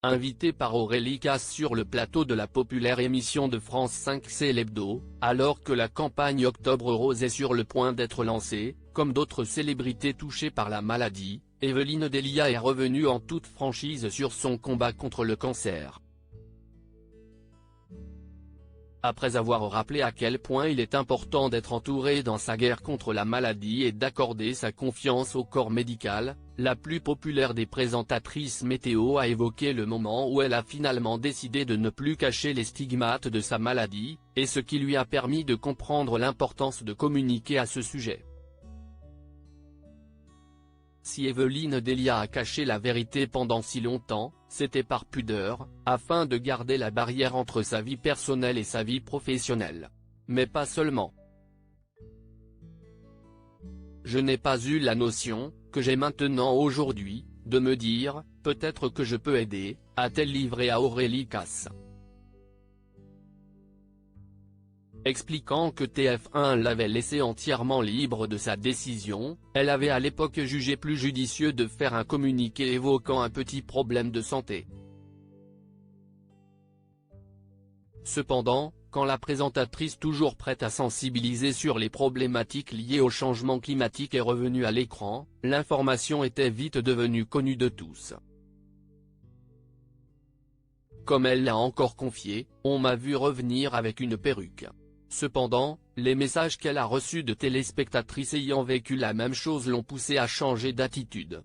Invitée par Aurélie Casse sur le plateau de la populaire émission de France 5 C'est l'Hebdo, alors que la campagne Octobre Rose est sur le point d'être lancée, comme d'autres célébrités touchées par la maladie, Evelyne Delia est revenue en toute franchise sur son combat contre le cancer. Après avoir rappelé à quel point il est important d'être entouré dans sa guerre contre la maladie et d'accorder sa confiance au corps médical, la plus populaire des présentatrices météo a évoqué le moment où elle a finalement décidé de ne plus cacher les stigmates de sa maladie, et ce qui lui a permis de comprendre l'importance de communiquer à ce sujet. Si Evelyne Delia a caché la vérité pendant si longtemps, c'était par pudeur, afin de garder la barrière entre sa vie personnelle et sa vie professionnelle. Mais pas seulement. Je n'ai pas eu la notion, que j'ai maintenant aujourd'hui, de me dire, peut-être que je peux aider, a-t-elle livré à Aurélie Casse. Expliquant que TF1 l'avait laissé entièrement libre de sa décision, elle avait à l'époque jugé plus judicieux de faire un communiqué évoquant un petit problème de santé. Cependant, quand la présentatrice toujours prête à sensibiliser sur les problématiques liées au changement climatique est revenue à l'écran, l'information était vite devenue connue de tous. Comme elle l'a encore confié, on m'a vu revenir avec une perruque. Cependant, les messages qu'elle a reçus de téléspectatrices ayant vécu la même chose l'ont poussée à changer d'attitude.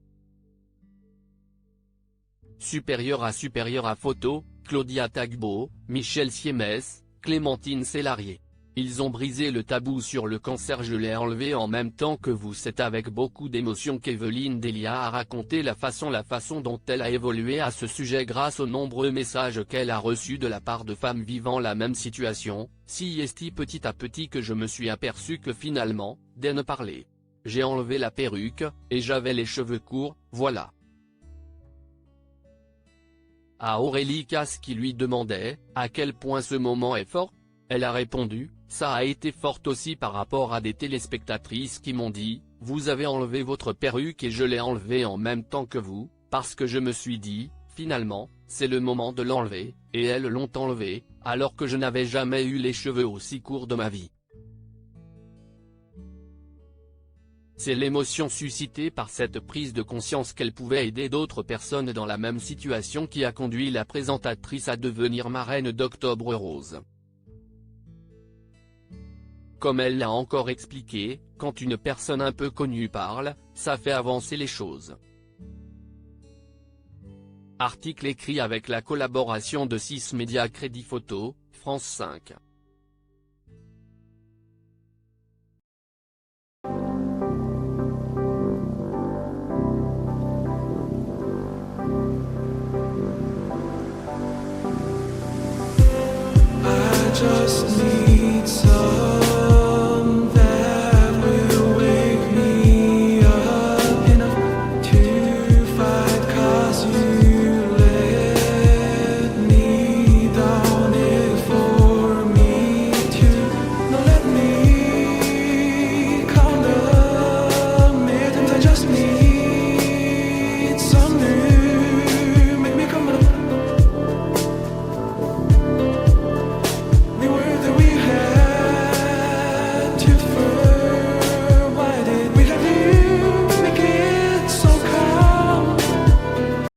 Supérieure à photo, Claudia Tagbo, Michel Siemès, Clémentine Célarié. Ils ont brisé le tabou sur le cancer. Je l'ai enlevé en même temps que vous. C'est avec beaucoup d'émotion qu'Evelyne Delia a raconté la façon dont elle a évolué à ce sujet grâce aux nombreux messages qu'elle a reçus de la part de femmes vivant la même situation. Si est petit à petit que je me suis aperçu que finalement, dès ne parler. J'ai enlevé la perruque, et j'avais les cheveux courts, voilà. À Aurélie Casse qui lui demandait, à quel point ce moment est fort, elle a répondu, ça a été fort aussi par rapport à des téléspectatrices qui m'ont dit, vous avez enlevé votre perruque et je l'ai enlevée en même temps que vous, parce que je me suis dit, finalement, c'est le moment de l'enlever, et elles l'ont enlevé, alors que je n'avais jamais eu les cheveux aussi courts de ma vie. C'est l'émotion suscitée par cette prise de conscience qu'elle pouvait aider d'autres personnes dans la même situation qui a conduit la présentatrice à devenir marraine d'Octobre Rose. Comme elle l'a encore expliqué, quand une personne un peu connue parle, ça fait avancer les choses. Article écrit avec la collaboration de 6 Médias Crédit Photo, France 5.